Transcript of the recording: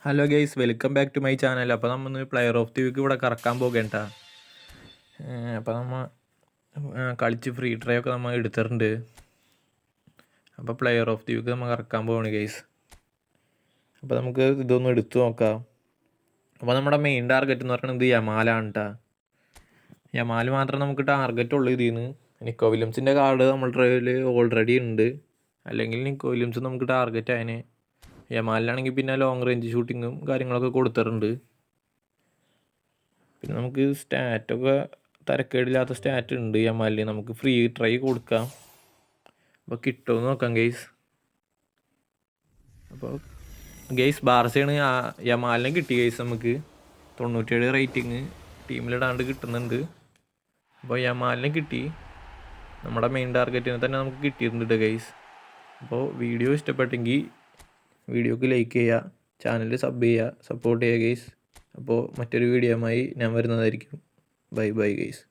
Hello guys, welcome back to my channel. അപ്പോൾ നമ്മൾ player of the week ഇവിടെ കറക്കാൻ പോകേണ്ട. അപ്പോൾ നമ്മൾ കളിച്ച് ഫ്രീ ട്രൈ ഒക്കെ നമ്മൾ എടുത്തിട്ടുണ്ട്. അപ്പോൾ പ്ലെയർ ഓഫ് ദി വീക്ക് നമ്മൾ കറക്കാൻ പോവാണ് ഗൈസ്. അപ്പോൾ നമുക്ക് ഇതൊന്ന് എടുത്തു നോക്കാം. അപ്പോൾ നമ്മുടെ മെയിൻ ടാർഗറ്റ് എന്ന് പറയുന്നത് യമാലാണ് കേട്ടോ. യമാൽ മാത്രം നമുക്ക് ടാർഗറ്റ് ഉള്ളൂ ഇതിൽ നിന്ന്. നിക്കോ വില്യംസിൻ്റെ കാർഡ് നമ്മൾ ട്രയൽ ഓൾറെഡി ഉണ്ട്. അല്ലെങ്കിൽ നിക്കോ വില്യംസ് നമുക്ക് ടാർഗറ്റ് അതിന്. യമാലിനാണെങ്കിൽ പിന്നെ ലോങ് റേഞ്ച് ഷൂട്ടിങ്ങും കാര്യങ്ങളൊക്കെ കൊടുത്തിട്ടുണ്ട്. പിന്നെ നമുക്ക് സ്റ്റാറ്റൊക്കെ തരക്കേടില്ലാത്ത സ്റ്റാറ്റ് ഉണ്ട് യമാലിന്. നമുക്ക് ഫ്രീ ട്രൈ കൊടുക്കാം. അപ്പോൾ കിട്ടുമെന്ന് നോക്കാം ഗെയ്സ്. അപ്പോൾ ഗെയ്സ് ബാർസയാണ് യമാലിനെ കിട്ടി ഗെയ്സ്. നമുക്ക് 97 റേറ്റിംഗ് ടീമിലിടാണ്ട് കിട്ടുന്നുണ്ട്. അപ്പോൾ യമാലിനെ കിട്ടി. നമ്മുടെ മെയിൻ ടാർഗറ്റിനെ തന്നെ നമുക്ക് കിട്ടിയിട്ടുണ്ട് ഗെയ്സ്. അപ്പോൾ വീഡിയോ ഇഷ്ടപ്പെട്ടെങ്കിൽ വീഡിയോക്ക് ലൈക്ക് ചെയ്യുക, ചാനൽ സബ് ചെയ്യുക, സപ്പോർട്ട് ചെയ്യുക ഗെയ്സ്. അപ്പോൾ മറ്റൊരു വീഡിയോയുമായി ഞാൻ വരുന്നതായിരിക്കും. Bye bye guys.